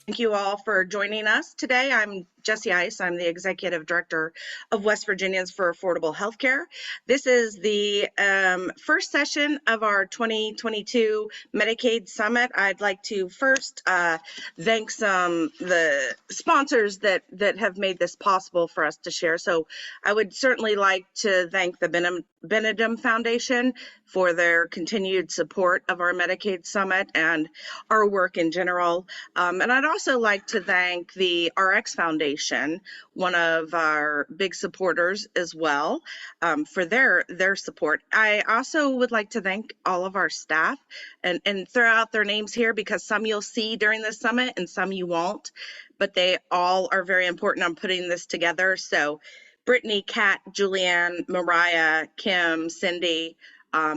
Thank you all for joining us today. I'm Jessie Ice. I'm the Executive Director of West Virginians for Affordable Healthcare. This is the first session of our 2022 Medicaid Summit. I'd like to first thank the sponsors that have made this possible for us to share. So I would certainly like to thank the Benedum Foundation for their continued support of our Medicaid Summit and our work in general. And I'd also like to thank the RX Foundation, one of our big supporters as well, for their support. I also would like to thank all of our staff and throw out their names here because some you'll see during the summit and some you won't, but they all are very important on putting this together. So Brittany, Kat, Julianne, Mariah, Kim, Cindy,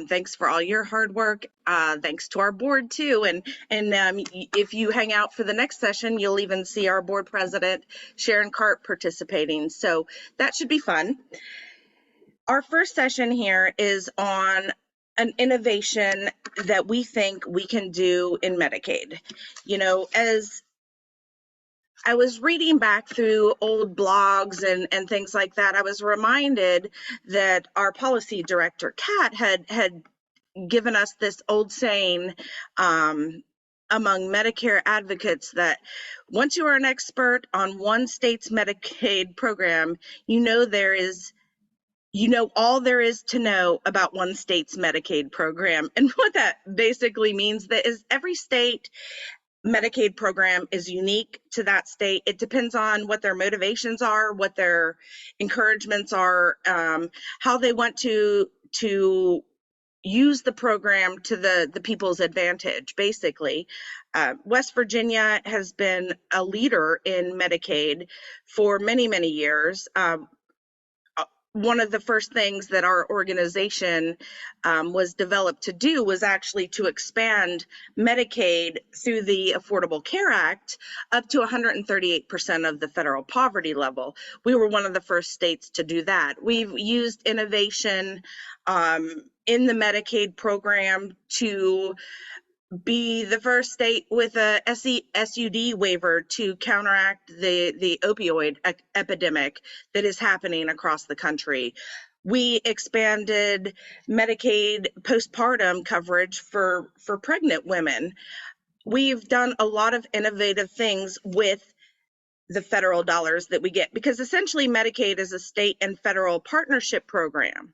thanks for all your hard work. Thanks to our board too. And if you hang out for the next session, you'll even see our board president, Sharon Cart, participating. So that should be fun. Our first session here is on an innovation that we think we can do in Medicaid. You know, as I was reading back through old blogs and things like that, I was reminded that our policy director, Kat, had given us this old saying among Medicare advocates that once you are an expert on one state's Medicaid program, you know all there is to know about one state's Medicaid program. And what that basically means that is every state Medicaid program is unique to that state. It depends on what their motivations are, what their encouragements are, how they want to use the program to the people's advantage, basically. West Virginia has been a leader in Medicaid for many, many years. One of the first things that our organization was developed to do was actually to expand Medicaid through the Affordable Care Act up to 138% of the federal poverty level. We were one of the first states to do that. We've used innovation in the Medicaid program to be the first state with a SUD waiver to counteract the opioid epidemic that is happening across the country. We expanded Medicaid postpartum coverage for pregnant women. We've done a lot of innovative things with the federal dollars that we get, because essentially Medicaid is a state and federal partnership program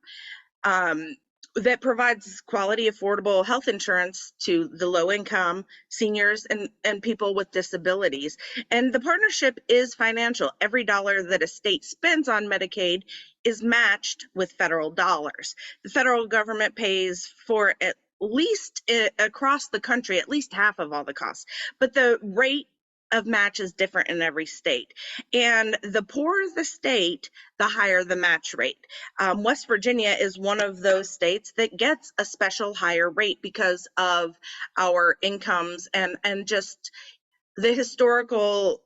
that provides quality, affordable health insurance to the low-income seniors and people with disabilities. And the partnership is financial. Every dollar that a state spends on Medicaid is matched with federal dollars. The federal government pays for at least across the country, at least half of all the costs, but the rate of match is different in every state. And the poorer the state, the higher the match rate. West Virginia is one of those states that gets a special higher rate because of our incomes and just the historical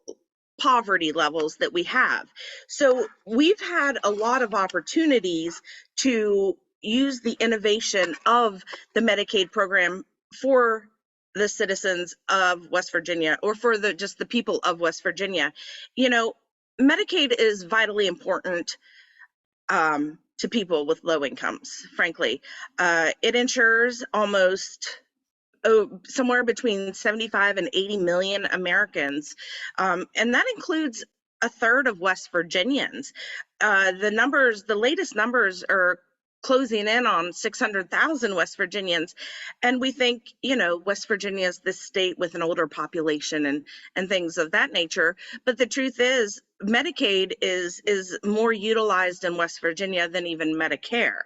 poverty levels that we have. So we've had a lot of opportunities to use the innovation of the Medicaid program for the citizens of West Virginia, or for just the people of West Virginia. You know, Medicaid is vitally important to people with low incomes, frankly. It insures almost somewhere between 75 and 80 million Americans, and that includes a third of West Virginians. The latest numbers are closing in on 600,000 West Virginians. And we think, you know, West Virginia is this state with an older population and things of that nature. But the truth is, Medicaid is more utilized in West Virginia than even Medicare.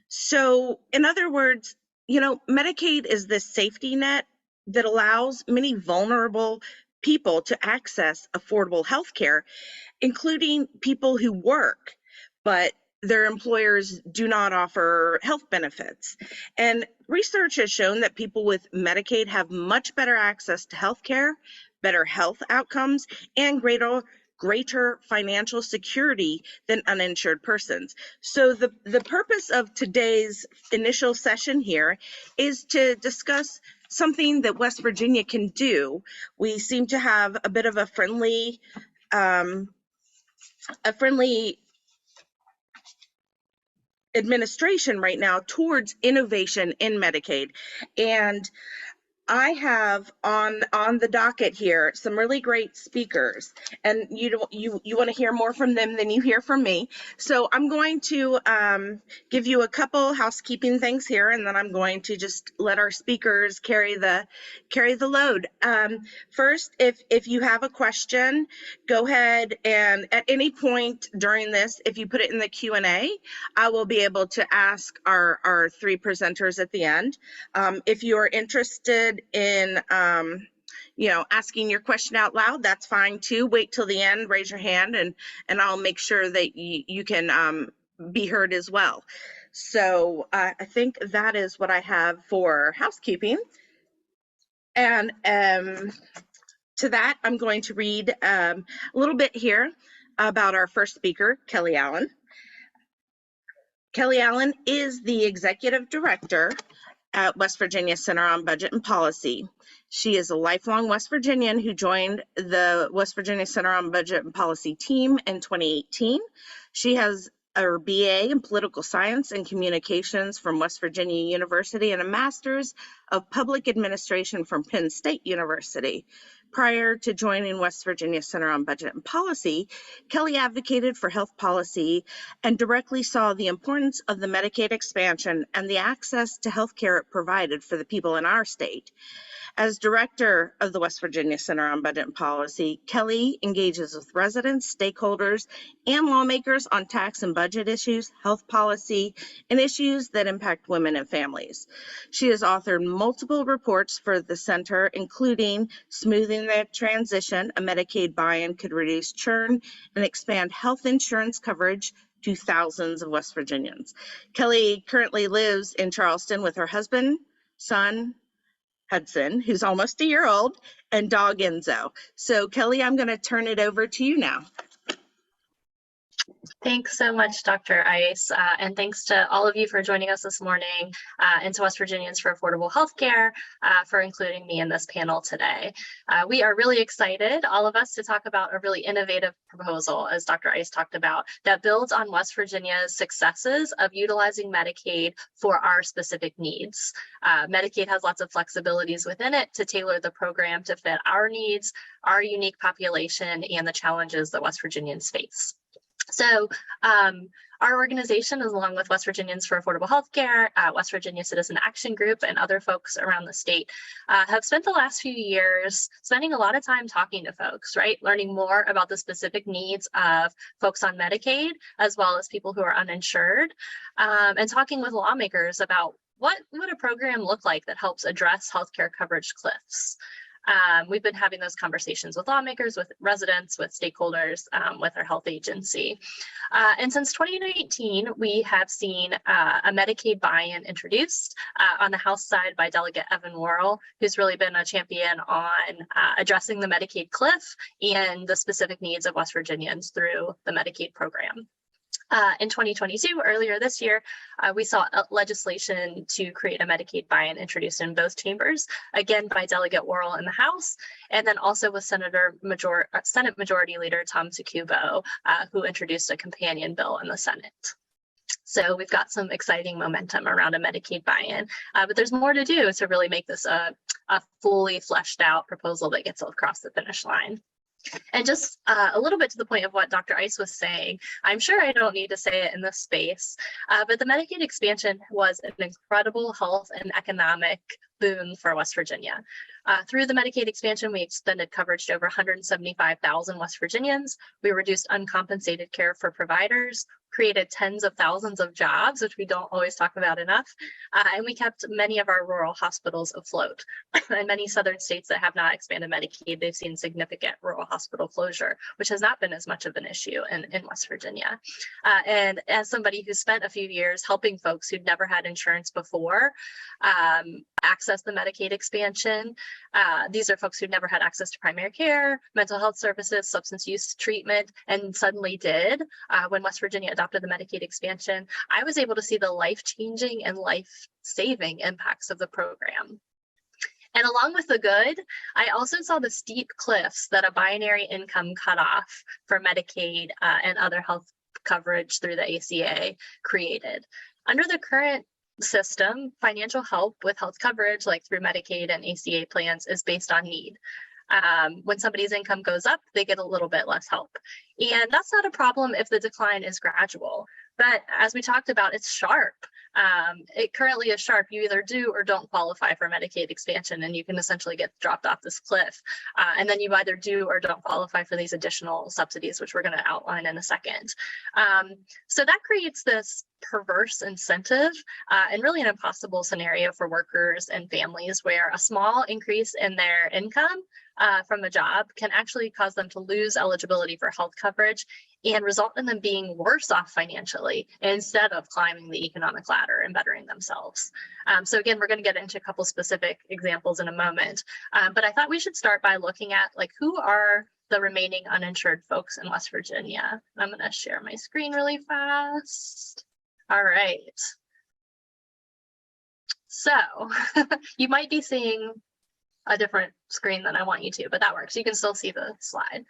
So in other words, you know, Medicaid is this safety net that allows many vulnerable people to access affordable health care, including people who work, but their employers do not offer health benefits. And research has shown that people with Medicaid have much better access to health care, better health outcomes, and greater financial security than uninsured persons. So the purpose of today's initial session here is to discuss something that West Virginia can do. We seem to have a bit of a friendly administration right now towards innovation in Medicaid. And I have on the docket here some really great speakers, and you want to hear more from them than you hear from me. So I'm going to give you a couple housekeeping things here, and then I'm going to just let our speakers carry the load. First, if you have a question, go ahead and at any point during this, if you put it in the Q&A, I will be able to ask our three presenters at the end. If you're interested in asking your question out loud, that's fine too. Wait till the end, raise your hand, and I'll make sure that you can be heard as well. So I think that is what I have for housekeeping. And to that, I'm going to read a little bit here about our first speaker, Kelly Allen. Kelly Allen is the Executive Director at West Virginia Center on Budget and Policy. She is a lifelong West Virginian who joined the West Virginia Center on Budget and Policy team in 2018. She has a BA in Political Science and Communications from West Virginia University and a Master's of Public Administration from Penn State University. Prior to joining West Virginia Center on Budget and Policy, Kelly advocated for health policy and directly saw the importance of the Medicaid expansion and the access to health care it provided for the people in our state. As director of the West Virginia Center on Budget and Policy, Kelly engages with residents, stakeholders, and lawmakers on tax and budget issues, health policy, and issues that impact women and families. She has authored multiple reports for the center, including Smoothing the Transition, a Medicaid buy-in could reduce churn and expand health insurance coverage to thousands of West Virginians. Kelly currently lives in Charleston with her husband, son, Hudson, who's almost a year old, and dog Enzo. So Kelly, I'm going to turn it over to you now. Thanks so much, Dr. Ice, and thanks to all of you for joining us this morning, and to West Virginians for Affordable Healthcare for including me in this panel today. We are really excited, all of us, to talk about a really innovative proposal, as Dr. Ice talked about, that builds on West Virginia's successes of utilizing Medicaid for our specific needs. Medicaid has lots of flexibilities within it to tailor the program to fit our needs, our unique population, and the challenges that West Virginians face. So our organization, along with West Virginians for Affordable Healthcare, West Virginia Citizen Action Group, and other folks around the state, have spent the last few years spending a lot of time talking to folks, right? Learning more about the specific needs of folks on Medicaid, as well as people who are uninsured, and talking with lawmakers about what would a program look like that helps address healthcare coverage cliffs. We've been having those conversations with lawmakers, with residents, with stakeholders, with our health agency. And since 2019, we have seen a Medicaid buy-in introduced on the House side by Delegate Evan Worrell, who's really been a champion on addressing the Medicaid cliff and the specific needs of West Virginians through the Medicaid program. In 2022, earlier this year, we saw legislation to create a Medicaid buy-in introduced in both chambers, again by Delegate Worrell in the House, and then also with Senate Majority Leader Tom Takubo, who introduced a companion bill in the Senate. So we've got some exciting momentum around a Medicaid buy-in, but there's more to do to really make this a fully fleshed out proposal that gets across the finish line. And just a little bit to the point of what Dr. Ice was saying, I'm sure I don't need to say it in this space, but the Medicaid expansion was an incredible health and economic boon for West Virginia. Through the Medicaid expansion, we extended coverage to over 175,000 West Virginians. We reduced uncompensated care for providers, created tens of thousands of jobs, which we don't always talk about enough, and we kept many of our rural hospitals afloat. In many southern states that have not expanded Medicaid, they've seen significant rural hospital closure, which has not been as much of an issue in West Virginia. And as somebody who spent a few years helping folks who'd never had insurance before access the Medicaid expansion, these are folks who'd never had access to primary care, mental health services, substance use treatment, and suddenly did when West Virginia adopted the Medicaid expansion. I was able to see the life-changing and life-saving impacts of the program. And along with the good, I also saw the steep cliffs that a binary income cutoff for Medicaid and other health coverage through the ACA created. Under the current system, financial help with health coverage, like through Medicaid and ACA plans, is based on need. When somebody's income goes up, they get a little bit less help. And that's not a problem if the decline is gradual. But as we talked about, it's sharp. It currently is sharp. You either do or don't qualify for Medicaid expansion, and you can essentially get dropped off this cliff. And then you either do or don't qualify for these additional subsidies, which we're going to outline in a second. So that creates this perverse incentive and really an impossible scenario for workers and families, where a small increase in their income from a job can actually cause them to lose eligibility for health coverage and result in them being worse off financially instead of climbing the economic ladder and bettering themselves. So again, we're going to get into a couple specific examples in a moment, but I thought we should start by looking at like who are the remaining uninsured folks in West Virginia. I'm going to share my screen really fast. All right. So you might be seeing a different screen than I want you to, but that works. You can still see the slide.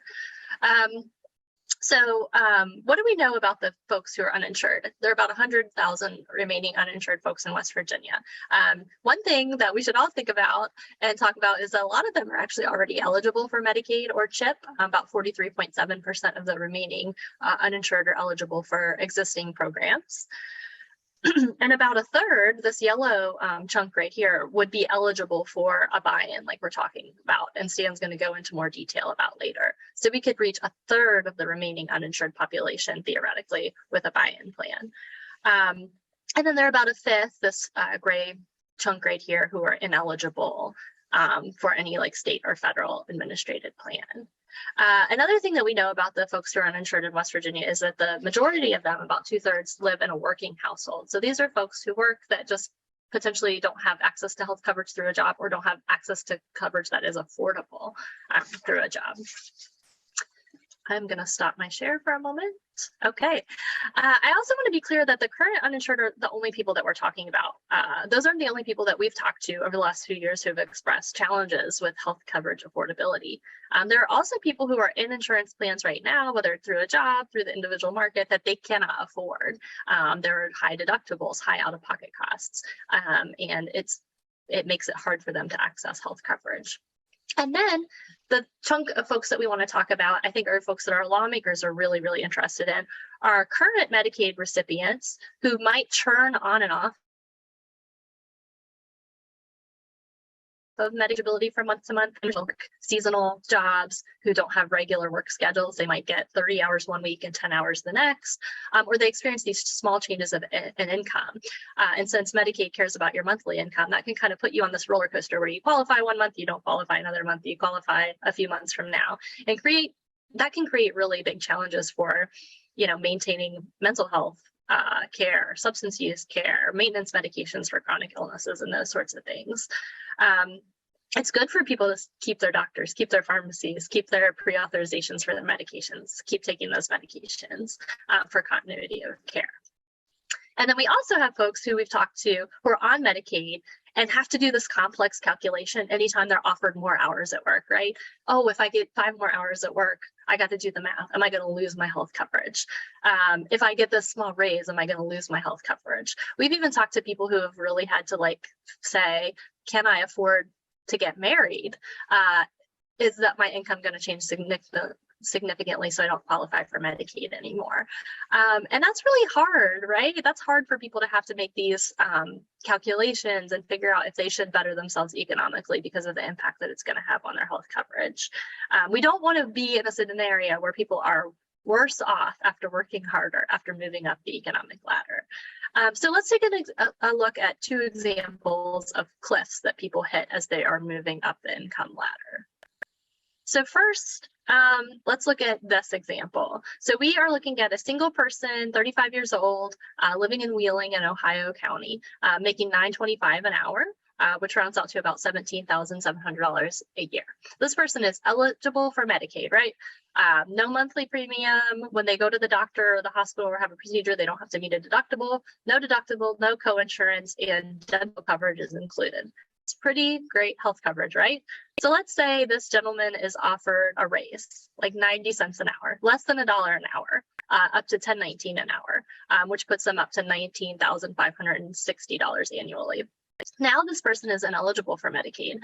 What do we know about the folks who are uninsured? There are about 100,000 remaining uninsured folks in West Virginia. One thing that we should all think about and talk about is that a lot of them are actually already eligible for Medicaid or CHIP. About 43.7% of the remaining uninsured are eligible for existing programs. And about a third, this yellow chunk right here, would be eligible for a buy-in like we're talking about, and Stan's going to go into more detail about later. So we could reach a third of the remaining uninsured population theoretically with a buy-in plan. And then there are about a fifth, this gray chunk right here, who are ineligible for any like state or federal administrated plan. Another thing that we know about the folks who are uninsured in West Virginia is that the majority of them, about 2/3, live in a working household. So these are folks who work that just potentially don't have access to health coverage through a job or don't have access to coverage that is affordable through a job. I'm going to stop my share for a moment. Okay. I also want to be clear that the current uninsured are the only people that we're talking about. Those aren't the only people that we've talked to over the last few years who have expressed challenges with health coverage affordability. There are also people who are in insurance plans right now, whether through a job, through the individual market, that they cannot afford. There are high deductibles, high out-of-pocket costs, and it makes it hard for them to access health coverage. And then the chunk of folks that we want to talk about, I think, are folks that our lawmakers are really, really interested in, are current Medicaid recipients who might churn on and off of eligibility from month to month, and work seasonal jobs, who don't have regular work schedules. They might get 30 hours one week and 10 hours the next, or they experience these small changes of an income. And since Medicaid cares about your monthly income, that can kind of put you on this roller coaster where you qualify one month, you don't qualify another month, you qualify a few months from now, and that can create really big challenges for, maintaining mental health care, substance use care, maintenance medications for chronic illnesses, and those sorts of things. It's good for people to keep their doctors, keep their pharmacies, keep their pre-authorizations for their medications, keep taking those medications for continuity of care. And then we also have folks who we've talked to who are on Medicaid and have to do this complex calculation anytime they're offered more hours at work, right? Oh, if I get 5 more hours at work, I got to do the math. Am I going to lose my health coverage? If I get this small raise, am I going to lose my health coverage? We've even talked to people who have really had to say, can I afford to get married? Is that my income going to change significantly so I don't qualify for Medicaid anymore? And that's really hard, right? That's hard for people to have to make these calculations and figure out if they should better themselves economically because of the impact that it's going to have on their health coverage. We don't want to be in a scenario where people are worse off after working harder, after moving up the economic ladder. So let's take a look at 2 examples of cliffs that people hit as they are moving up the income ladder. So first, let's look at this example. So we are looking at a single person, 35 years old, living in Wheeling in Ohio County, making $9.25 an hour, which rounds out to about $17,700 a year. This person is eligible for Medicaid, right? No monthly premium. When they go to the doctor or the hospital or have a procedure, they don't have to meet a deductible, no co-insurance, and dental coverage is included. It's pretty great health coverage, right? So let's say this gentleman is offered a raise, like 90 cents an hour, less than $1 an hour, up to $10.19 an hour, which puts them up to $19,560 annually. Now this person is ineligible for Medicaid.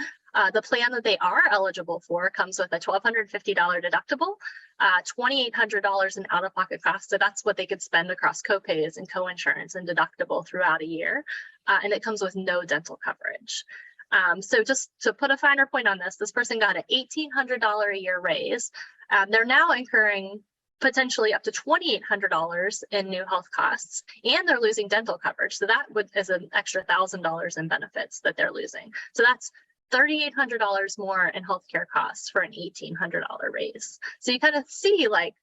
The plan that they are eligible for comes with a $1,250 deductible, $2,800 in out-of-pocket costs. So that's what they could spend across copays and coinsurance and deductible throughout a year. And it comes with no dental coverage. So just to put a finer point on this person got an $1,800 a year raise. They're now incurring potentially up to $2,800 in new health costs, and they're losing dental coverage. So that is an extra $1,000 in benefits that they're losing. So that's $3,800 more in healthcare costs for an $1,800 raise. So you kind of see, like,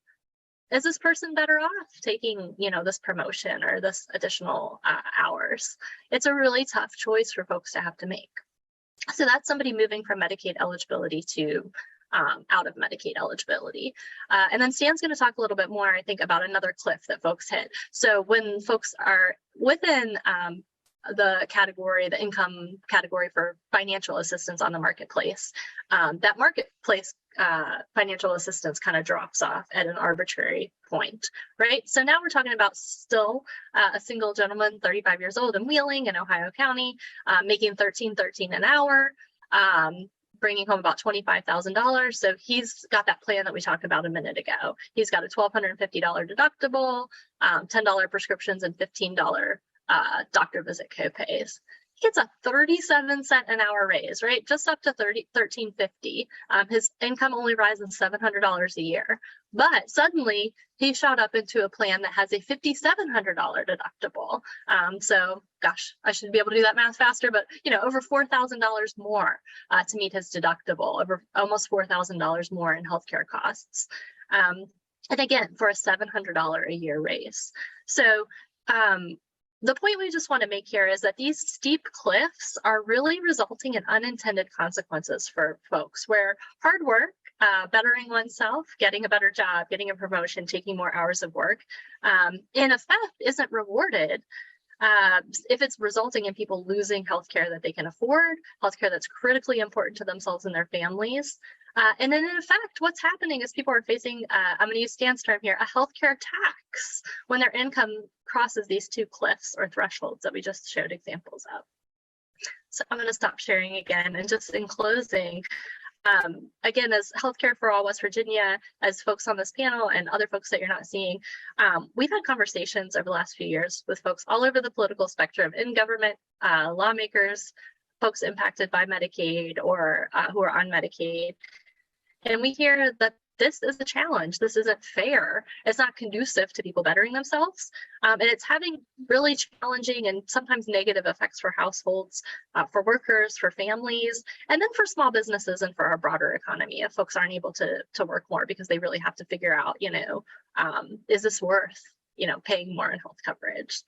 is this person better off taking, this promotion or this additional hours? It's a really tough choice for folks to have to make. So that's somebody moving from Medicaid eligibility to out of Medicaid eligibility. And then Stan's going to talk a little bit more, I think, about another cliff that folks hit. So when folks are within the income category for financial assistance on the marketplace, that marketplace financial assistance kind of drops off at an arbitrary point, right? So now we're talking about still a single gentleman, 35 years old, in Wheeling in Ohio County, making $13.13 an hour, bringing home about $25,000. So he's got that plan that we talked about a minute ago. He's got a $1,250 deductible, $10 prescriptions, and $15 doctor visit copays. He gets a 37-cent an hour raise, right? Just up to $13.50. His income only rises $700 a year, but suddenly he shot up into a plan that has a $5,700 deductible. So, gosh, I should be able to do that math faster, but over $4,000 more to meet his deductible, over almost $4,000 more in healthcare costs, and again for a $700 a year raise. So. The point we just want to make here is that these steep cliffs are really resulting in unintended consequences for folks, where hard work, bettering oneself, getting a better job, getting a promotion, taking more hours of work, in effect isn't rewarded if it's resulting in people losing healthcare that they can afford, healthcare that's critically important to themselves and their families. And then in effect, what's happening is people are facing, I'm going to use Stan's term here, a healthcare tax when their income crosses these two cliffs or thresholds that we just showed examples of. So I'm going to stop sharing again, and just in closing, again, as Healthcare for All West Virginia, as folks on this panel and other folks that you're not seeing, we've had conversations over the last few years with folks all over the political spectrum, in government, lawmakers, folks impacted by Medicaid or who are on Medicaid. And we hear that this is a challenge. This isn't fair. It's not conducive to people bettering themselves. And it's having really challenging and sometimes negative effects for households, for workers, for families, and then for small businesses and for our broader economy if folks aren't able to work more because they really have to figure out, is this worth paying more in health coverage?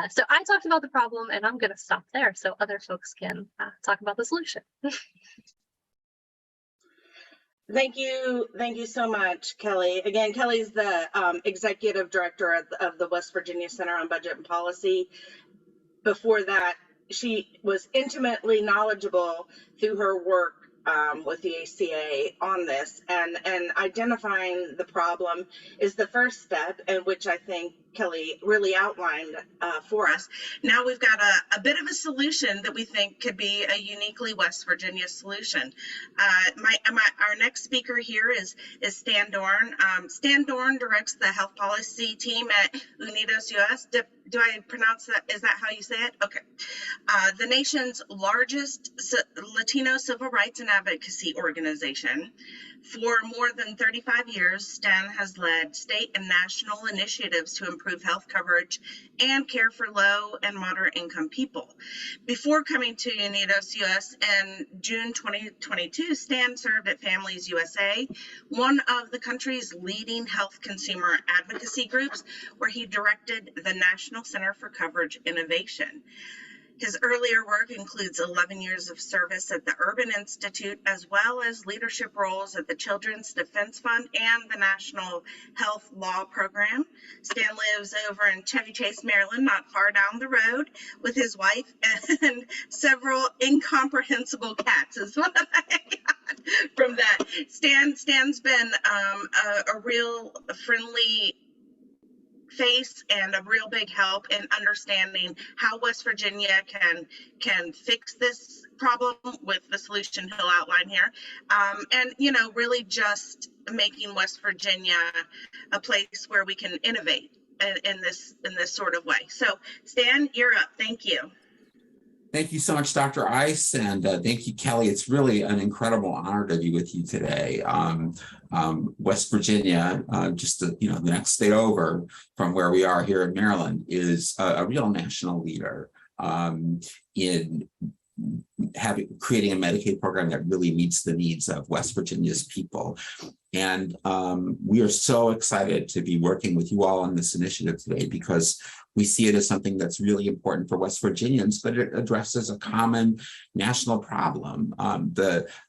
So I talked about the problem, and I'm going to stop there so other folks can talk about the solution. Thank you so much, Kelly. Again, Kelly's the executive director of the West Virginia Center on Budget and Policy. Before that, she was intimately knowledgeable through her work with the ACA on this, and identifying the problem is the first step, in which I think Kelly really outlined for us. Now we've got a bit of a solution that we think could be a uniquely West Virginia solution. Our next speaker here is Stan Dorn. Stan Dorn directs the health policy team at Unidos US. Do I pronounce that? Is that how you say it? Okay. The nation's largest Latino civil rights and advocacy organization. For more than 35 years, Stan has led state and national initiatives to improve health coverage and care for low and moderate income people. Before coming to Unidos US in June 2022, Stan served at Families USA, one of the country's leading health consumer advocacy groups, where he directed the National Center for Coverage Innovation. His earlier work includes 11 years of service at the Urban Institute, as well as leadership roles at the Children's Defense Fund and the National Health Law Program. Stan lives over in Chevy Chase, Maryland, not far down the road, with his wife and several incomprehensible cats is what I got from that. Stan's been a real friendly face and a real big help in understanding how West Virginia can fix this problem with the solution he'll outline here, and really just making West Virginia a place where we can innovate in this sort of way. So Stan, you're up. Thank you. Thank you so much, Dr. Ice, and thank you, Kelly. It's really an incredible honor to be with you today. West Virginia, just the next state over from where we are here in Maryland, is a real national leader in creating a Medicaid program that really meets the needs of West Virginia's people. And we are so excited to be working with you all on this initiative today, because we see it as something that's really important for West Virginians, but it addresses a common national problem.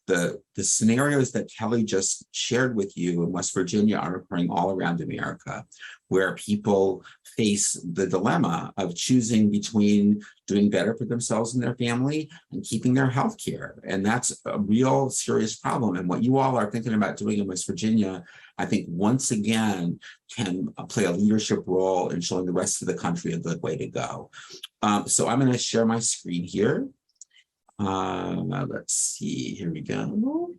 The scenarios that Kelly just shared with you in West Virginia are occurring all around America, where people face the dilemma of choosing between doing better for themselves and their family and keeping their health care. And that's a real serious problem. And what you all are thinking about doing in West Virginia, I think once again can play a leadership role in showing the rest of the country a good way to go. So I'm going to share my screen here. Let's see, here we go.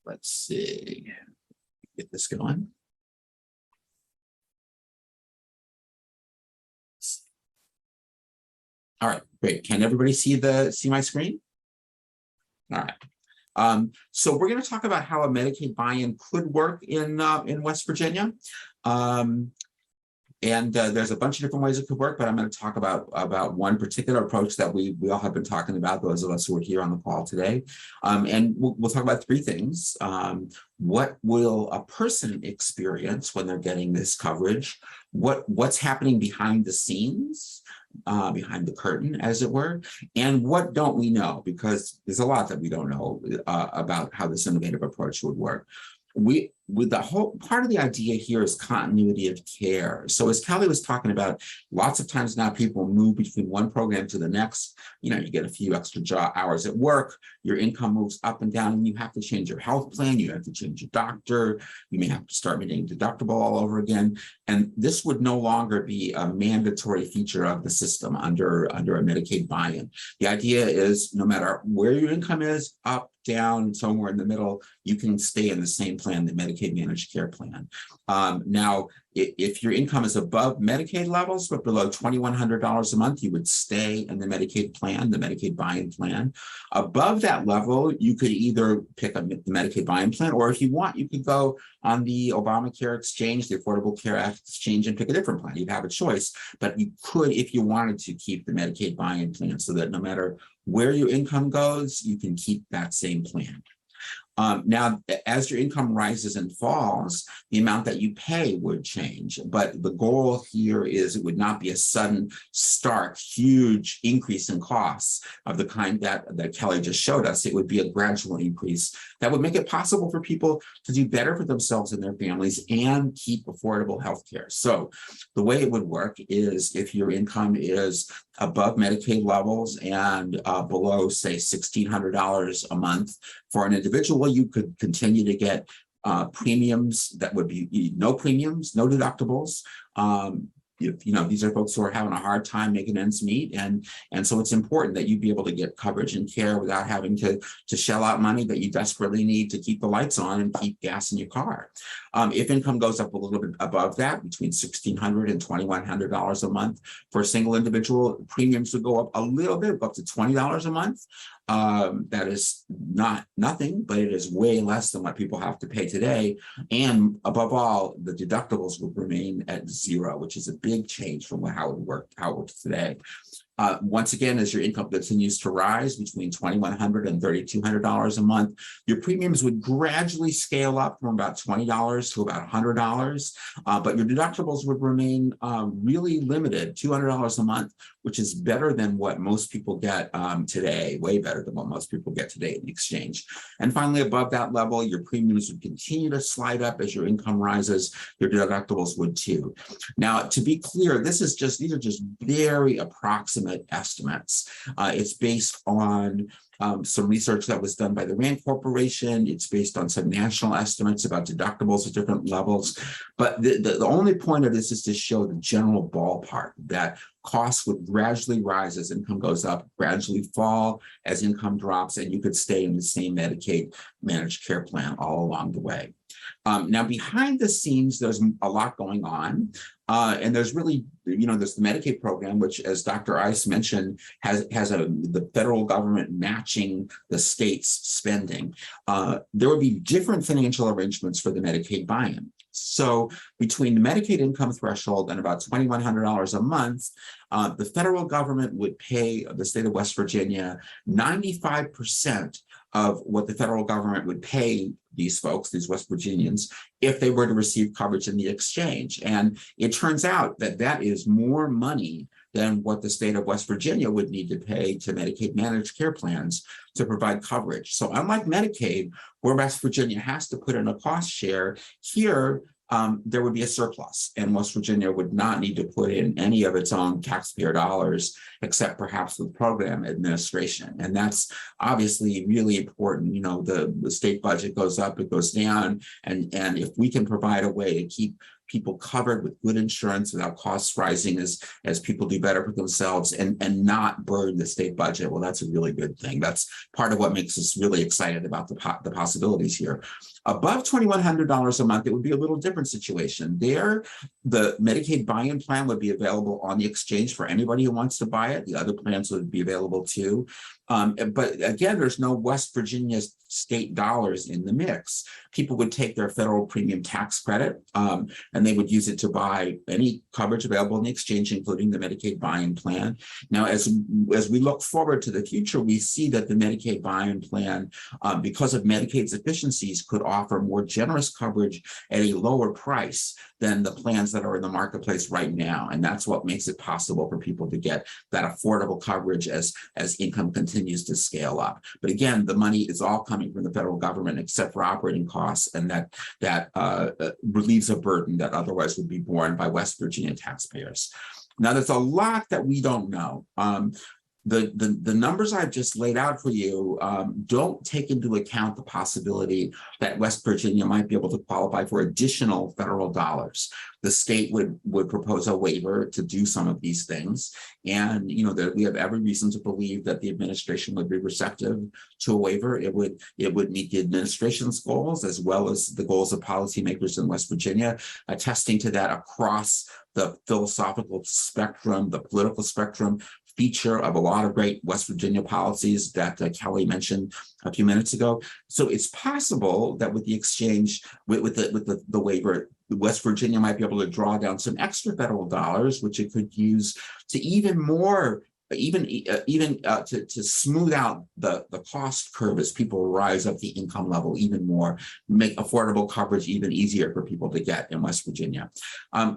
Let's see, get this going. All right, great. Can everybody see my screen? All right. So we're going to talk about how a Medicaid buy-in could work in West Virginia. And there's a bunch of different ways it could work, but I'm going to talk about one particular approach that we all have been talking about, those of us who are here on the call today. And we'll talk about three things. What will a person experience when they're getting this coverage? What's happening behind the scenes, behind the curtain, as it were, and what don't we know? Because there's a lot that we don't know about how this innovative approach would work. With the whole part of the idea here is continuity of care. So as Kelly was talking about, lots of times now people move between one program to the next. You get a few extra hours at work, your income moves up and down, and you have to change your health plan, you have to change your doctor, you may have to start meeting deductible all over again. And this would no longer be a mandatory feature of the system under a Medicaid buy-in. The idea is no matter where your income is, up, down, somewhere in the middle, you can stay in the same plan, the Medicaid managed care plan. Now, if your income is above Medicaid levels, but below $2,100 a month, you would stay in the Medicaid plan, the Medicaid buy-in plan. Above that level, you could either pick up the Medicaid buy-in plan, or if you want, you could go on the Obamacare exchange, the Affordable Care Act exchange, and pick a different plan. You'd have a choice, but you could, if you wanted to, keep the Medicaid buy-in plan so that no matter where your income goes, you can keep that same plan. Now, as your income rises and falls, the amount that you pay would change. But the goal here is it would not be a sudden, stark, huge increase in costs of the kind that Kelly just showed us. It would be a gradual increase that would make it possible for people to do better for themselves and their families and keep affordable health care. So the way it would work is if your income is above Medicaid levels and below, say, $1,600 a month for an individual, you could continue to get premiums that would be no premiums, no deductibles. These are folks who are having a hard time making ends meet, and so it's important that you be able to get coverage and care without having to shell out money that you desperately need to keep the lights on and keep gas in your car. If income goes up a little bit above that, between $1,600 and $2,100 a month for a single individual, premiums would go up a little bit, up to $20 a month. That is not nothing, but it is way less than what people have to pay today. And above all, the deductibles would remain at zero, which is a big change from how it works today. Once again, as your income continues to rise between $2,100 and $3,200 a month, your premiums would gradually scale up from about $20 to about $100, but your deductibles would remain really limited, $200 a month, which is better than what most people get today, way better than what most people get today in the exchange. And finally, above that level, your premiums would continue to slide up as your income rises. Your deductibles would too. Now, to be clear, these are just very approximate estimates. It's based on some research that was done by the RAND Corporation. It's based on some national estimates about deductibles at different levels. But the only point of this is to show the general ballpark that costs would gradually rise as income goes up, gradually fall as income drops, and you could stay in the same Medicaid managed care plan all along the way. Now, behind the scenes, there's a lot going on. And there's really, there's the Medicaid program, which, as Dr. Ice mentioned, has the federal government matching the state's spending. There would be different financial arrangements for the Medicaid buy-in. So between the Medicaid income threshold and about $2,100 a month, the federal government would pay the state of West Virginia 95% of what the federal government would pay these folks, these West Virginians, if they were to receive coverage in the exchange. And it turns out that that is more money than what the state of West Virginia would need to pay to Medicaid managed care plans to provide coverage. So unlike Medicaid, where West Virginia has to put in a cost share, here there would be a surplus, and West Virginia would not need to put in any of its own taxpayer dollars, except perhaps the program administration. And that's obviously really important. The state budget goes up, it goes down, and if we can provide a way to keep people covered with good insurance without costs rising as people do better for themselves and not burden the state budget, well, that's a really good thing. That's part of what makes us really excited about the possibilities here. Above $2,100 a month, it would be a little different situation. There, the Medicaid buy-in plan would be available on the exchange for anybody who wants to buy it. The other plans would be available too. But again, there's no West Virginia state dollars in the mix. People would take their federal premium tax credit and they would use it to buy any coverage available in the exchange, including the Medicaid buy-in plan. Now, as we look forward to the future, we see that the Medicaid buy-in plan, because of Medicaid's efficiencies, could offer more generous coverage at a lower price than the plans that are in the marketplace right now. And that's what makes it possible for people to get that affordable coverage as income continues to scale up. But again, the money is all coming from the federal government, except for operating costs, and that relieves a burden that otherwise would be borne by West Virginia taxpayers. Now, there's a lot that we don't know. The numbers I've just laid out for you don't take into account the possibility that West Virginia might be able to qualify for additional federal dollars. The state would propose a waiver to do some of these things. And, we have every reason to believe that the administration would be receptive to a waiver. It would meet the administration's goals as well as the goals of policymakers in West Virginia, attesting to that across the philosophical spectrum, the political spectrum, feature of a lot of great West Virginia policies that Kelly mentioned a few minutes ago. So it's possible that with the exchange, with the waiver, West Virginia might be able to draw down some extra federal dollars, which it could use to even more, to smooth out the cost curve as people rise up the income level even more, make affordable coverage even easier for people to get in West Virginia.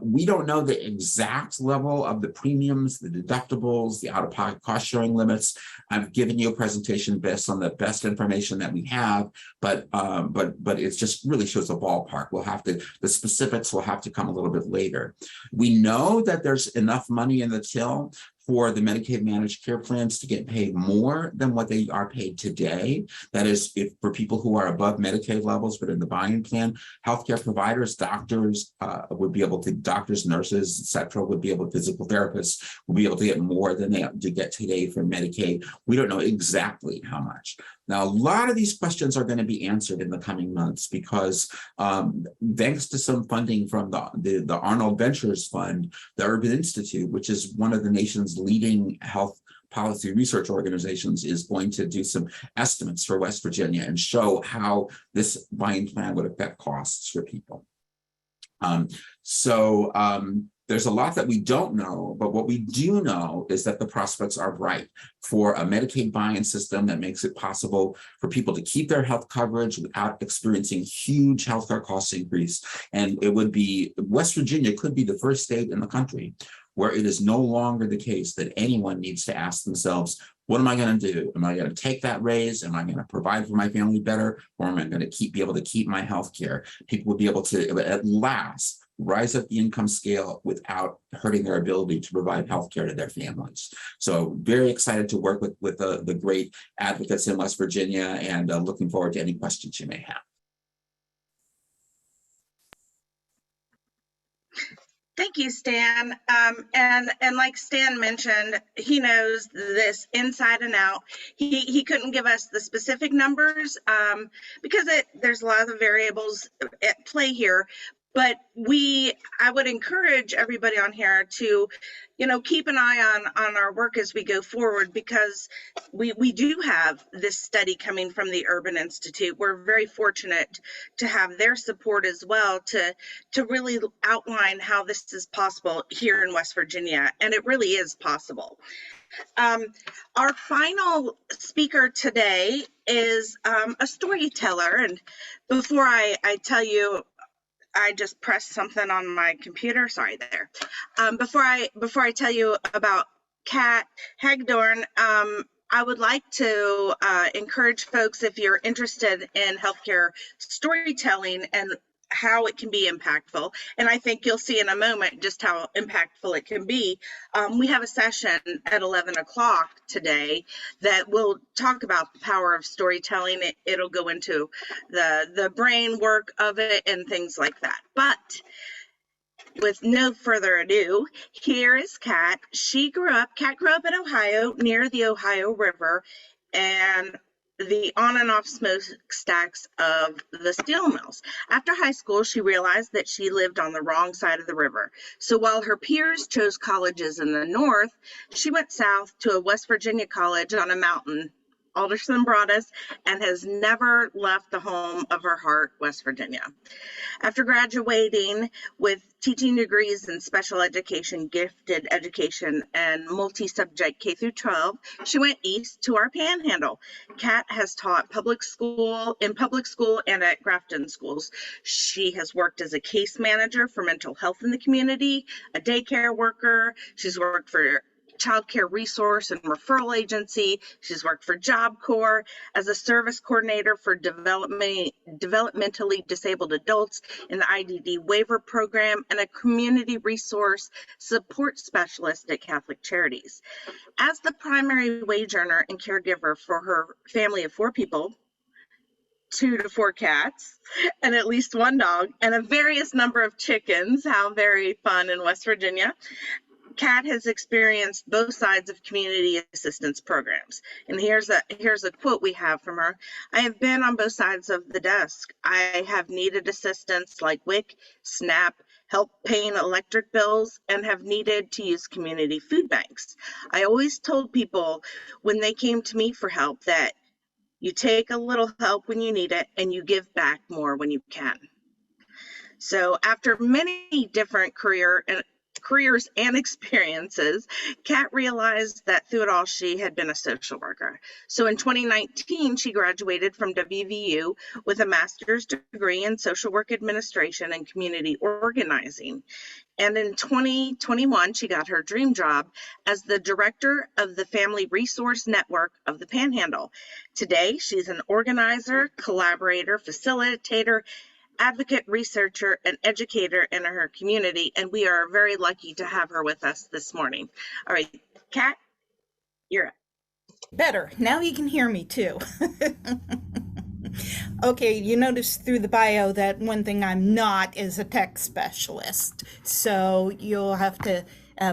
We don't know the exact level of the premiums, the deductibles, the out-of-pocket cost sharing limits. I've given you a presentation based on the best information that we have, but it just really shows a ballpark. The specifics will have to come a little bit later. We know that there's enough money in the till for the Medicaid managed care plans to get paid more than what they are paid today. That is, if for people who are above Medicaid levels, but in the buy-in plan, healthcare providers, doctors would be able to, doctors, nurses, et cetera, would be able, physical therapists would be able to get more than they do get today from Medicaid. We don't know exactly how much. Now, a lot of these questions are going to be answered in the coming months because thanks to some funding from the Arnold Ventures Fund, the Urban Institute, which is one of the nation's leading health policy research organizations, is going to do some estimates for West Virginia and show how this buy-in plan would affect costs for people. There's a lot that we don't know, but what we do know is that the prospects are bright for a Medicaid buy-in system that makes it possible for people to keep their health coverage without experiencing huge healthcare cost increase. And it would be, West Virginia could be the first state in the country where it is no longer the case that anyone needs to ask themselves, what am I going to do? Am I going to take that raise? Am I going to provide for my family better? Or am I going to be able to keep my health care? People will be able to, at last, rise up the income scale without hurting their ability to provide health care to their families. So very excited to work with the great advocates in West Virginia, and looking forward to any questions you may have. Thank you, Stan. And like Stan mentioned, he knows this inside and out. He couldn't give us the specific numbers because there's a lot of variables at play here. But I would encourage everybody on here to, keep an eye on our work as we go forward, because we do have this study coming from the Urban Institute. We're very fortunate to have their support as well to really outline how this is possible here in West Virginia, and it really is possible. Our final speaker today is a storyteller, and before I tell you, I just pressed something on my computer. Sorry there. Before I tell you about Kat Hagdorn, I would like to encourage folks, if you're interested in healthcare storytelling and how it can be impactful, and I think you'll see in a moment just how impactful it can be. We have a session at 11 o'clock today that will talk about the power of storytelling. It'll go into the brain work of it and things like that. But with no further ado, here is Kat. Kat grew up in Ohio, near the Ohio River, and the on and off smokestacks of the steel mills. After high school, she realized that she lived on the wrong side of the river. So while her peers chose colleges in the north, she went south to a West Virginia college on a mountain, Alderson Broaddus, and has never left the home of her heart, West Virginia. After graduating with teaching degrees in special education, gifted education, and multi-subject K through 12, she went east to our Panhandle. Kat has taught in public school and at Grafton schools. She has worked as a case manager for mental health in the community, a daycare worker. She's worked for Child Care Resource and Referral Agency. She's worked for Job Corps as a service coordinator for developmentally disabled adults in the IDD waiver program, and a community resource support specialist at Catholic Charities. As the primary wage earner and caregiver for her family of 4 people, 2 to 4 cats, and at least 1 dog, and a various number of chickens, how very fun in West Virginia, Kat has experienced both sides of community assistance programs. And here's a quote we have from her. I have been on both sides of the desk. I have needed assistance like WIC, SNAP, help paying electric bills, and have needed to use community food banks. I always told people when they came to me for help that you take a little help when you need it and you give back more when you can. So after many different careers and experiences, Kat realized that through it all, she had been a social worker. So in 2019, she graduated from WVU with a master's degree in social work administration and community organizing. And in 2021, she got her dream job as the director of the Family Resource Network of the Panhandle. Today, she's an organizer, collaborator, facilitator, advocate, researcher, and educator in her community, and we are very lucky to have her with us this morning. All right, Kat, you're up. Better. Now you can hear me too. Okay, you notice through the bio that one thing I'm not is a tech specialist, so you'll have to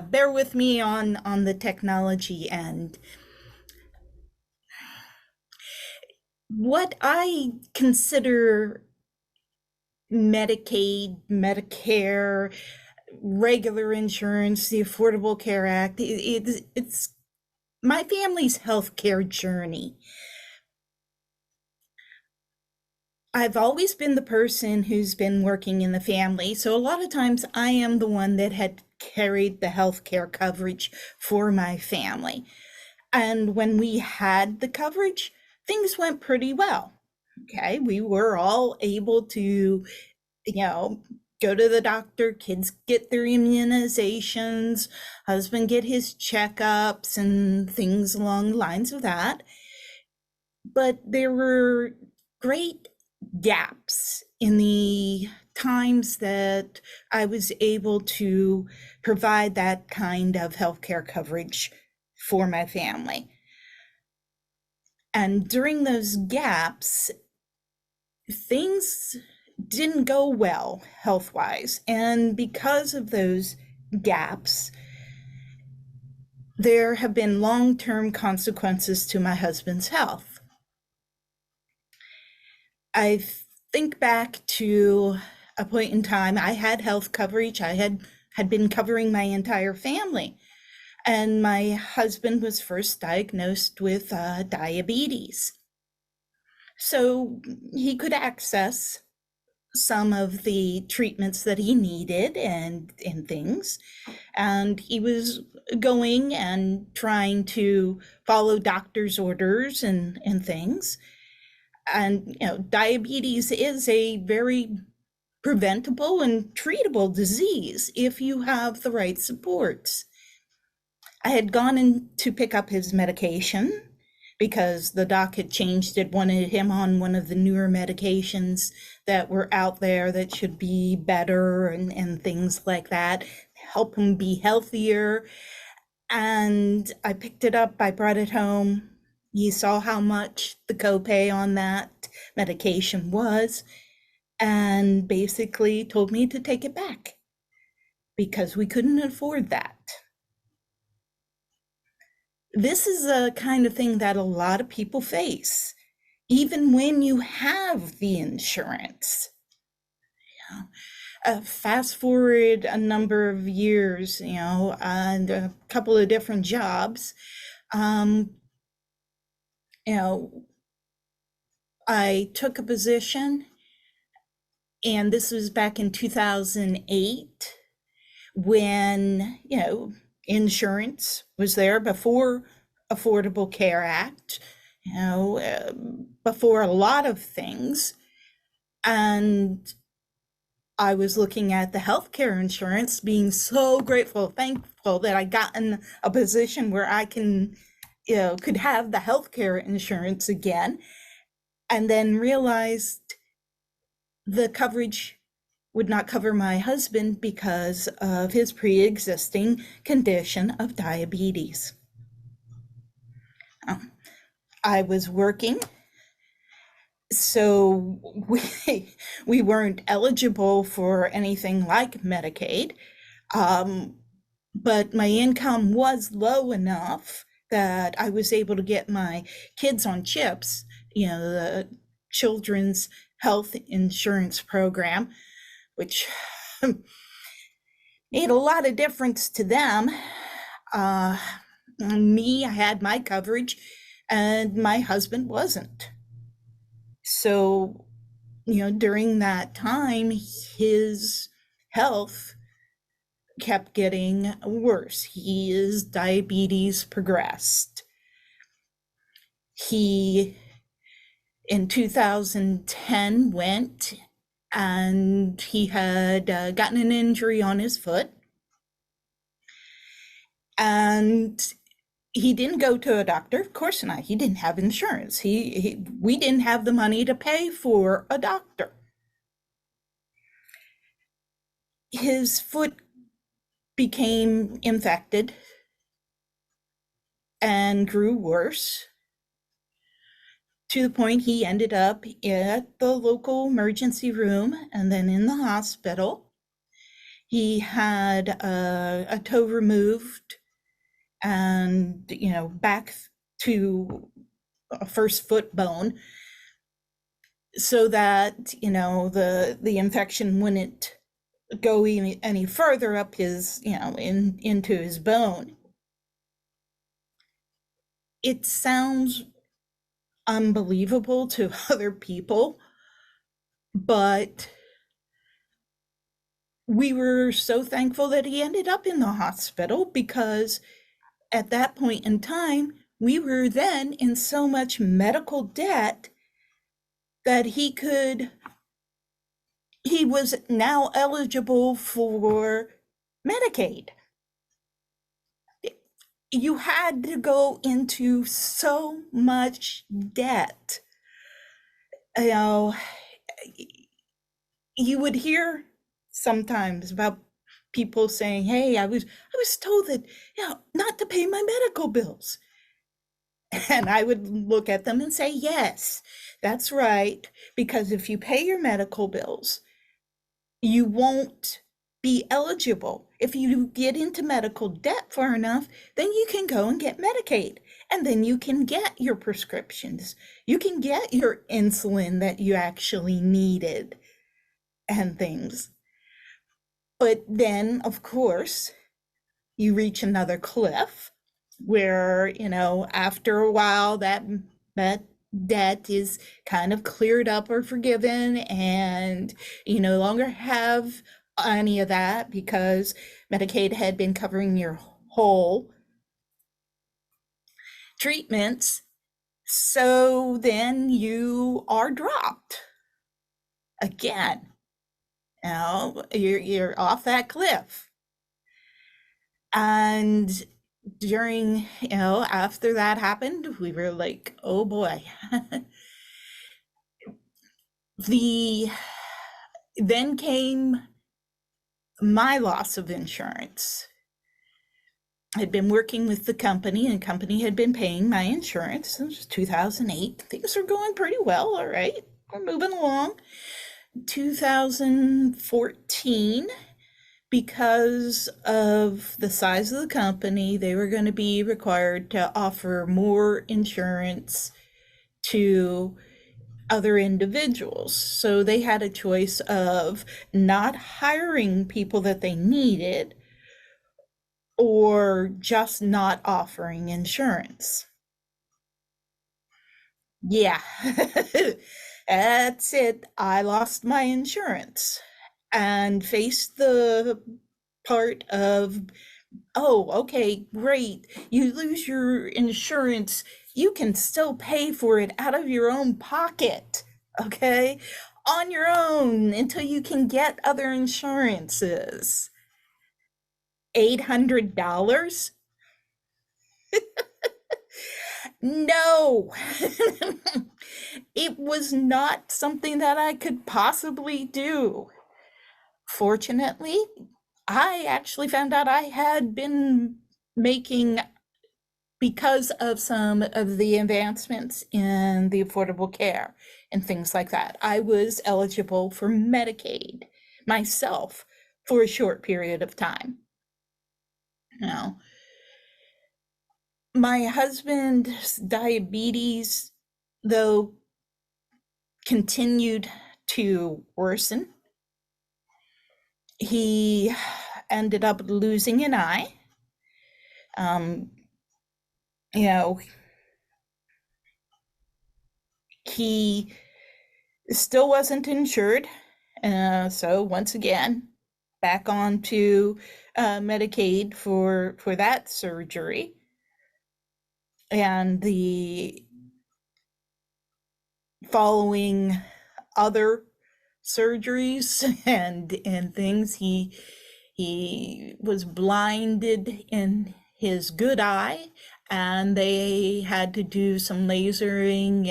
bear with me on the technology end. What I consider Medicaid, Medicare, regular insurance, the Affordable Care Act, it's my family's healthcare journey. I've always been the person who's been working in the family. So a lot of times I am the one that had carried the healthcare coverage for my family. And when we had the coverage, things went pretty well. Okay. We were all able to, go to the doctor, kids get their immunizations, husband get his checkups and things along the lines of that. But there were great gaps in the times that I was able to provide that kind of healthcare coverage for my family. And during those gaps, things didn't go well health-wise. And because of those gaps, there have been long-term consequences to my husband's health. I think back to a point in time I had health coverage. I had been covering my entire family. And my husband was first diagnosed with diabetes. So he could access some of the treatments that he needed and things. And he was going and trying to follow doctor's orders and things. And, diabetes is a very preventable and treatable disease if you have the right supports. I had gone in to pick up his medication because the doc had changed it, wanted him on one of the newer medications that were out there that should be better and things like that, help him be healthier. And I picked it up, I brought it home. He saw how much the copay on that medication was and basically told me to take it back because we couldn't afford that. This is a kind of thing that a lot of people face, even when you have the insurance. Fast forward a number of years, and a couple of different jobs. I took a position, and this was back in 2008 when, insurance was there before Affordable Care Act, before a lot of things. And I was looking at the healthcare insurance, being so grateful, thankful that I got in a position where I could have the healthcare insurance again, and then realized the coverage would not cover my husband because of his pre-existing condition of diabetes. I was working, so we weren't eligible for anything like Medicaid, but my income was low enough that I was able to get my kids on CHIPS, the Children's Health Insurance Program, which made a lot of difference to them. Me, I had my coverage, and my husband wasn't. So, during that time, his health kept getting worse. His diabetes progressed. He, in 2010, went and he had gotten an injury on his foot. And he didn't go to a doctor. Of course not. He didn't have insurance. We didn't have the money to pay for a doctor. His foot became infected and grew worse, to the point he ended up at the local emergency room and then in the hospital. He had a toe removed and, back to a first foot bone so that, the infection wouldn't go any further up his, into his bone. It sounds unbelievable to other people, But we were so thankful that he ended up in the hospital, because at that point in time, we were then in so much medical debt that he was now eligible for Medicaid. You had to go into so much debt. You know, you would hear sometimes about people saying, "Hey, I was told that, not to pay my medical bills." And I would look at them and say, "Yes, that's right, because if you pay your medical bills, you won't be eligible. If you get into medical debt far enough, then you can go and get Medicaid, and then you can get your prescriptions. You can get your insulin that you actually needed and things." But then, of course, you reach another cliff where, after a while, that debt is kind of cleared up or forgiven, and you no longer have any of that because Medicaid had been covering your whole treatments. So then you are dropped again. You're off that cliff. And during, after that happened, we were like, oh boy. Then came my loss of insurance. I'd been working with the company, and the company had been paying my insurance. It was 2008. Things were going pretty well. All right, we're moving along. 2014, because of the size of the company, they were going to be required to offer more insurance to other individuals. So they had a choice of not hiring people that they needed, or just not offering insurance. Yeah, that's it. I lost my insurance and faced the part of, oh, okay, great. You lose your insurance. You can still pay for it out of your own pocket, okay? On your own until you can get other insurances. $800? No, it was not something that I could possibly do. Fortunately, I actually found out I had been making, because of some of the advancements in the Affordable Care and things like that, I was eligible for Medicaid myself for a short period of time. My husband's diabetes, though, continued to worsen. He ended up losing an eye. He still wasn't insured. So once again, back onto Medicaid for that surgery. And the following other surgeries and things, he was blinded in his good eye, and they had to do some lasering,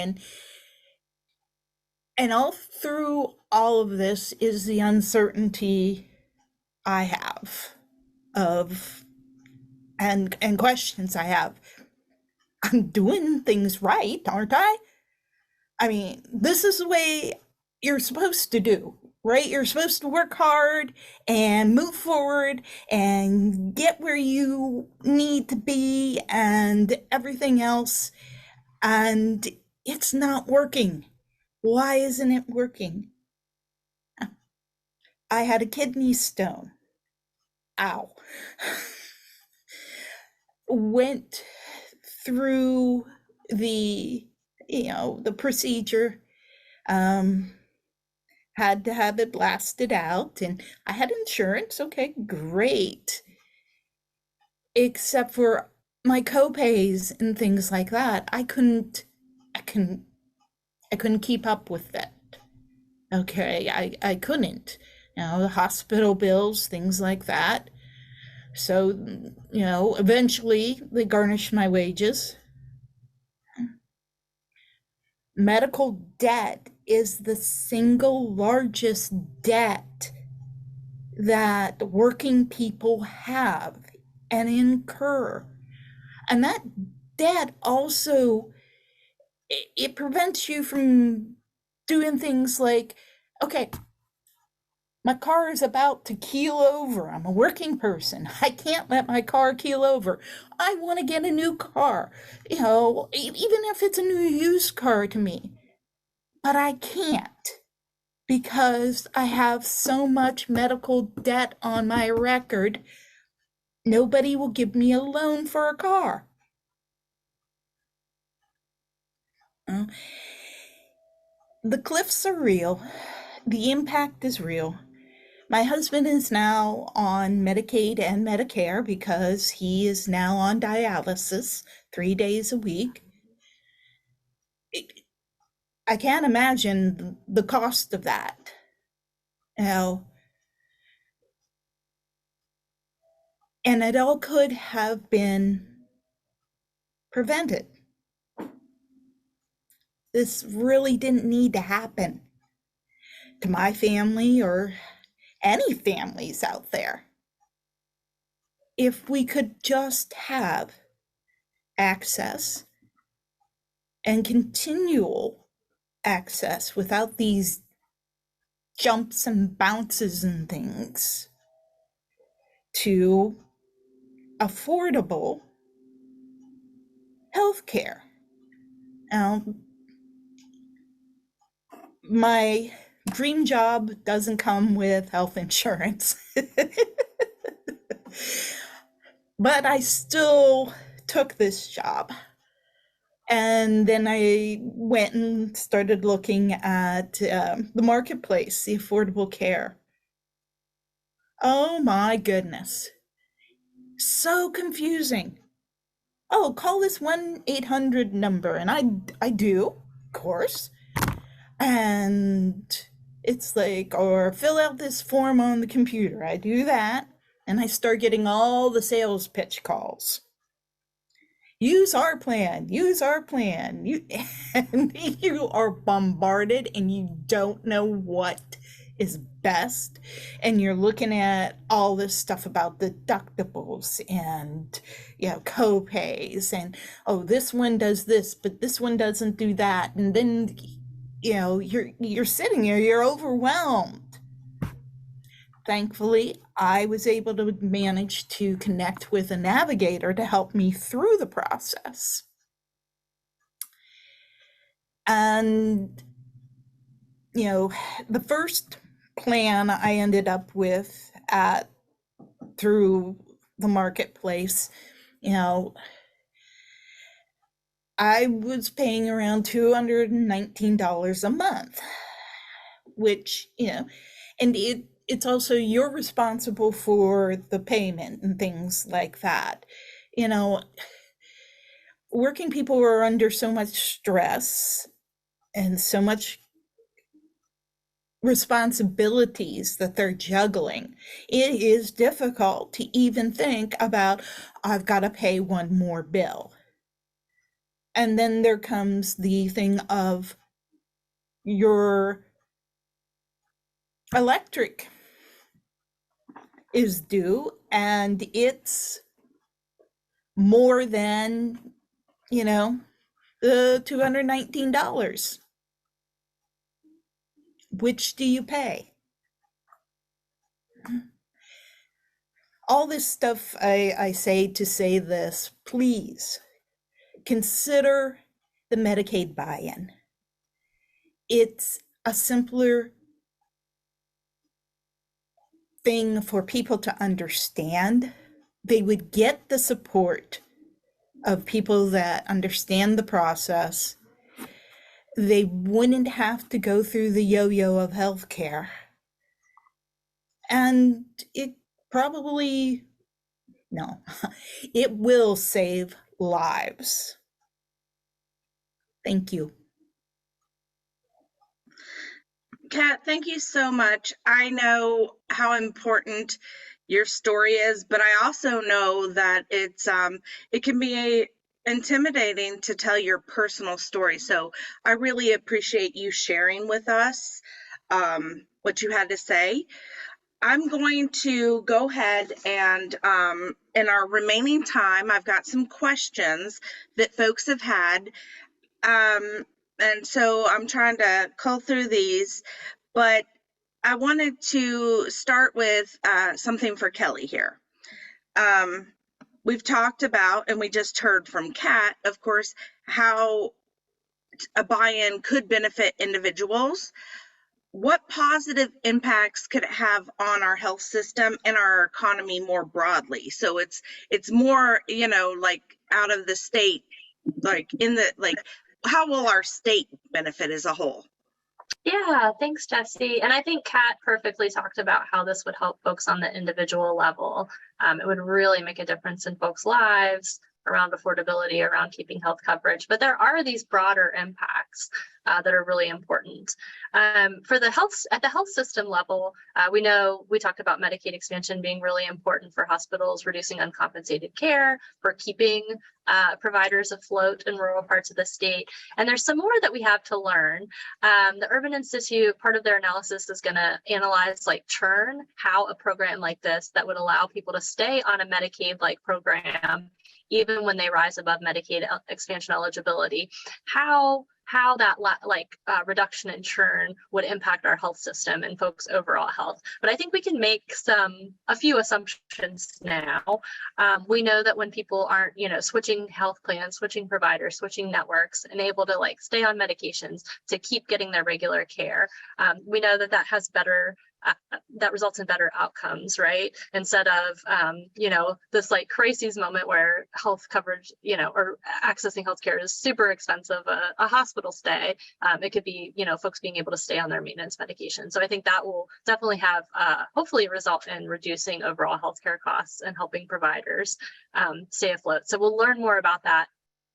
and all through all of this is the uncertainty I have and questions I have. I'm doing things right, aren't I? I mean, this is the way you're supposed to do, right? You're supposed to work hard and move forward and get where you need to be and everything else. And it's not working. Why isn't it working? I had a kidney stone. Ow. Went through the procedure. had to have it blasted out, and I had insurance. Okay, great. Except for my copays and things like that. I couldn't keep up with it. Okay, I couldn't. The hospital bills, things like that. So, eventually they garnished my wages. Medical debt is the single largest debt that working people have and incur. And that debt also, it prevents you from doing things like, okay, my car is about to keel over. I'm a working person. I can't let my car keel over. I want to get a new car, even if it's a new used car to me. But I can't because I have so much medical debt on my record. Nobody will give me a loan for a car. The cliffs are real. The impact is real. My husband is now on Medicaid and Medicare because he is now on dialysis 3 days a week. I can't imagine the cost of that. And it all could have been prevented. This really didn't need to happen to my family or any families out there. If we could just have access and continual access without these jumps and bounces and things to affordable health care. Now, my dream job doesn't come with health insurance, but I still took this job. And then I went and started looking at the marketplace, the affordable care. Oh my goodness. So confusing. Oh, call this 1-800 number. And I do, of course. And it's like, or fill out this form on the computer. I do that. And I start getting all the sales pitch calls. Use our plan, use our plan. And you are bombarded and you don't know what is best. And you're looking at all this stuff about deductibles and co-pays and, oh, this one does this, but this one doesn't do that. And then, you're sitting here, you're overwhelmed. Thankfully, I was able to manage to connect with a navigator to help me through the process. And, the first plan I ended up with through the marketplace, I was paying around $219 a month, which, and it's also you're responsible for the payment and things like that. Working people are under so much stress and so much responsibilities that they're juggling. It is difficult to even think about, I've got to pay one more bill. And then there comes the thing of your electric is due, and it's more than, the $219. Which do you pay? All this stuff I say to say this, please consider the Medicaid buy-in. It's a simpler thing for people to understand. They would get the support of people that understand the process. they wouldn't have to go through the yo-yo of healthcare. And it probably, no, it will save lives. Thank you. Kat, thank you so much. I know how important your story is, but I also know that it can be intimidating to tell your personal story. So I really appreciate you sharing with us what you had to say. I'm going to go ahead and in our remaining time, I've got some questions that folks have had. And so I'm trying to cull through these, but I wanted to start with something for Kelly here. We've talked about, and we just heard from Kat, of course, how a buy-in could benefit individuals. What positive impacts could it have on our health system and our economy more broadly? So it's more, you know, like out of the state, like how will our state benefit as a whole? Yeah, thanks, Jesse. And I think Kat perfectly talked about how this would help folks on the individual level. It would really make a difference in folks' lives around affordability, around keeping health coverage. But there are these broader impacts that are really important. For the at the health system level, we talked about Medicaid expansion being really important for hospitals, reducing uncompensated care, for keeping providers afloat in rural parts of the state. And there's some more that we have to learn. The Urban Institute, part of their analysis is going to analyze like churn, how a program like this that would allow people to stay on a Medicaid-like program even when they rise above Medicaid expansion eligibility, how that reduction in churn would impact our health system and folks' overall health. But I think we can make a few assumptions now. We know that when people aren't, switching health plans, switching providers, switching networks, and able to stay on medications to keep getting their regular care, we know that has better. That results in better outcomes, right? Instead of, this crises moment where health coverage, or accessing healthcare is super expensive, a hospital stay, it could be, folks being able to stay on their maintenance medication. So I think that will definitely have, hopefully result in reducing overall healthcare costs and helping providers stay afloat. So we'll learn more about that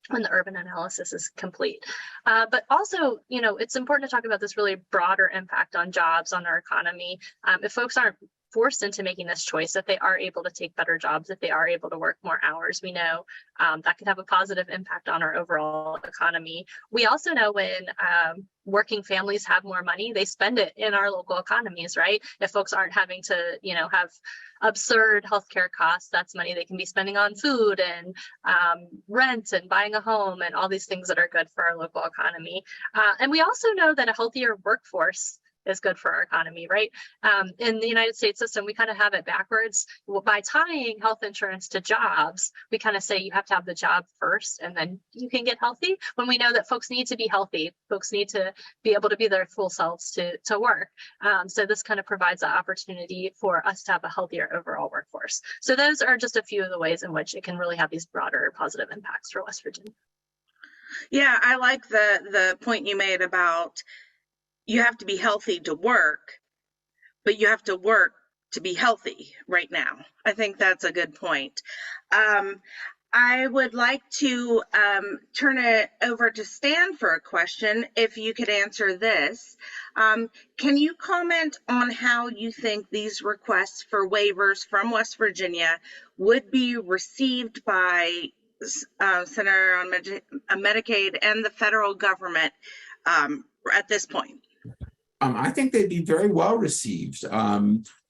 when the urban analysis is complete. But also, it's important to talk about this really broader impact on jobs, on our economy. If folks aren't forced into making this choice, if they are able to take better jobs, if they are able to work more hours, we know that could have a positive impact on our overall economy. We also know when working families have more money, they spend it in our local economies, right? If folks aren't having to, have absurd healthcare costs, that's money they can be spending on food and rent and buying a home and all these things that are good for our local economy. And we also know that a healthier workforce is good for our economy, right? In the United States system, we kind of have it backwards. By tying health insurance to jobs, we kind of say you have to have the job first and then you can get healthy, when we know that folks need to be healthy. Folks need to be able to be their full selves to work. So this kind of provides the opportunity for us to have a healthier overall workforce. So those are just a few of the ways in which it can really have these broader positive impacts for West Virginia. Yeah, I like the point you made about you have to be healthy to work, but you have to work to be healthy right now. I think that's a good point. I would like to turn it over to Stan for a question, if you could answer this. Can you comment on how you think these requests for waivers from West Virginia would be received by Center on Medicaid and the federal government at this point? I think they'd be very well received.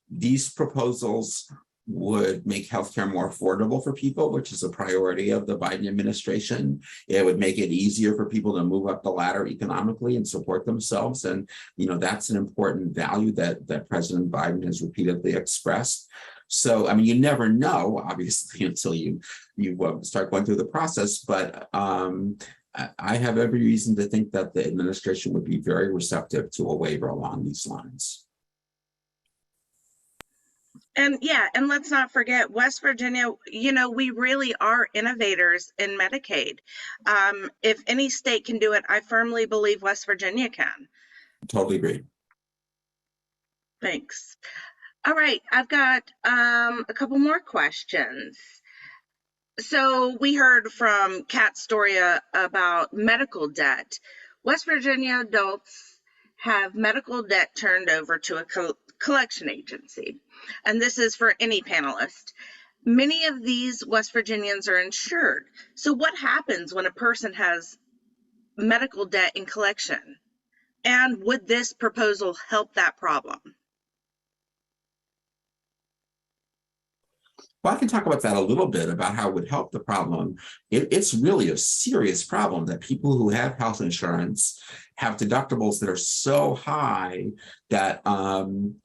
These proposals would make healthcare more affordable for people, which is a priority of the Biden administration. It would make it easier for people to move up the ladder economically and support themselves. And, that's an important value that President Biden has repeatedly expressed. So, you never know, obviously, until you start going through the process. But I have every reason to think that the administration would be very receptive to a waiver along these lines. And yeah, and let's not forget West Virginia, you know, we really are innovators in Medicaid. If any state can do it, I firmly believe West Virginia can. Totally agree. Thanks. All right, I've got a couple more questions. So we heard from Kat Storia about medical debt. West Virginia adults have medical debt turned over to a collection agency, and this is for any panelist. Many of these West Virginians are insured. So what happens when a person has medical debt in collection? And would this proposal help that problem? Well, I can talk about that a little bit about how it would help the problem. It's really a serious problem that people who have health insurance have deductibles that are so high that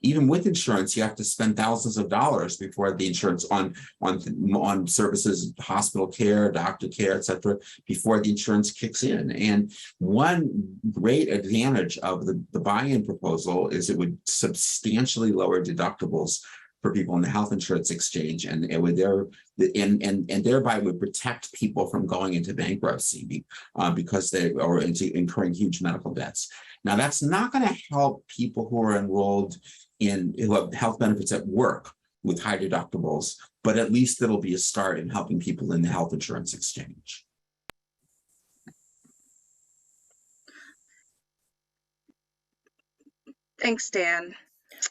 even with insurance, you have to spend thousands of dollars before the insurance on services, hospital care, doctor care, et cetera, before the insurance kicks in. And one great advantage of the buy-in proposal is it would substantially lower deductibles for people in the health insurance exchange, and it would and thereby would protect people from going into bankruptcy because they are incurring huge medical debts. Now, that's not going to help people who are enrolled who have health benefits at work with high deductibles, but at least it'll be a start in helping people in the health insurance exchange. Thanks, Dan.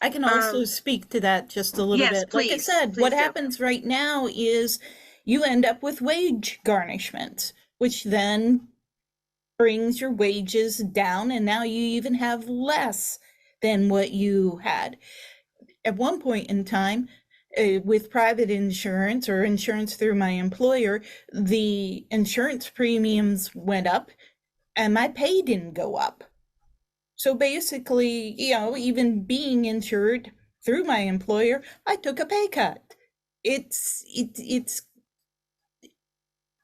I can also speak to that just a little yes, bit. Please, like I said, what happens right now is you end up with wage garnishments, which then brings your wages down, and now you even have less than what you had. At one point in time, with private insurance or insurance through my employer, the insurance premiums went up and my pay didn't go up. So basically, you know, even being insured through my employer, I took a pay cut. It's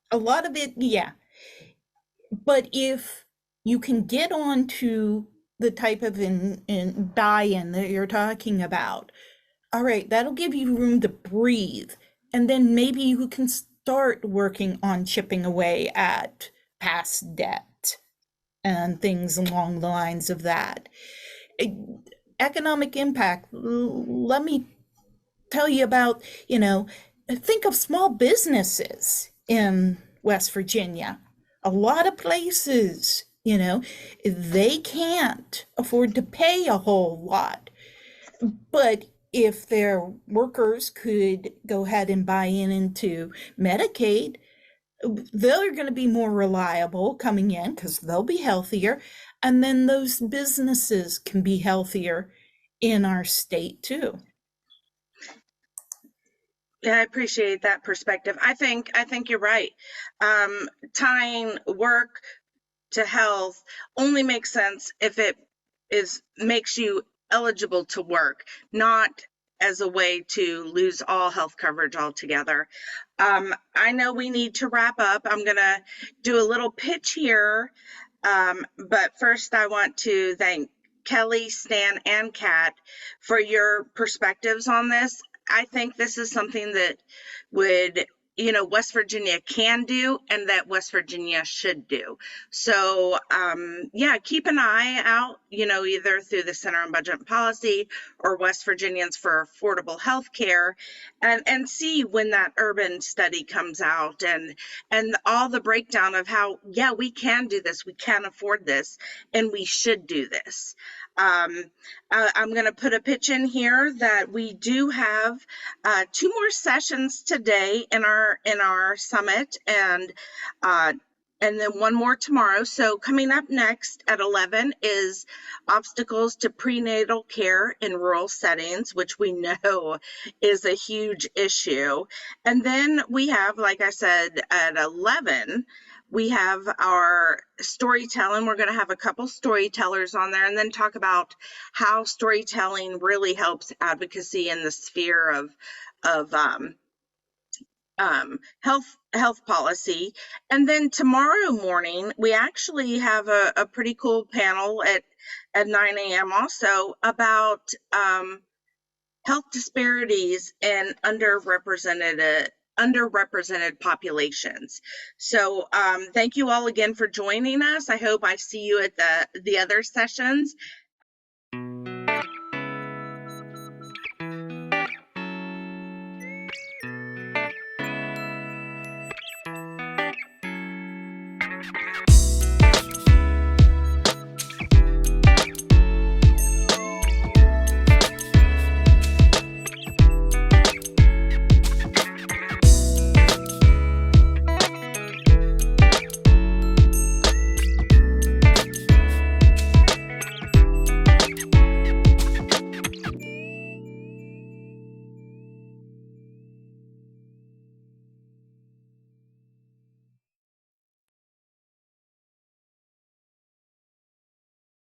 a lot of it, yeah. But if you can get on to the type of buy-in that you're talking about, all right, that'll give you room to breathe. And then maybe you can start working on chipping away at past debt and things along the lines of that. Economic impact, let me tell you about, you know, think of small businesses in West Virginia. A lot of places, you know, they can't afford to pay a whole lot. But if their workers could go ahead and buy into Medicaid, they're going to be more reliable coming in because they'll be healthier. And then those businesses can be healthier in our state too. Yeah, I appreciate that perspective. I think you're right. Tying work to health only makes sense if it makes you eligible to work, not as a way to lose all health coverage altogether. I know we need to wrap up. I'm gonna do a little pitch here, but first I want to thank Kelly, Stan, and Kat for your perspectives on this. I think this is something that would, you know, West Virginia can do and that West Virginia should do. So yeah, keep an eye out, you know, either through the Center on Budget and Policy or West Virginians for Affordable Health Care, and see when that urban study comes out and all the breakdown of how, yeah, we can do this, we can afford this, and we should do this. I'm going to put a pitch in here that we do have 2 more sessions today in our summit, and then 1 more tomorrow. So coming up next at 11 is obstacles to prenatal care in rural settings, which we know is a huge issue. And then we have, like I said, at 11, we have our storytelling. We're going to have a couple storytellers on there and then talk about how storytelling really helps advocacy in the sphere of health policy. And then tomorrow morning, we actually have a pretty cool panel at 9 a.m. also about health disparities in underrepresented populations. So thank you all again for joining us. I hope I see you at the other sessions.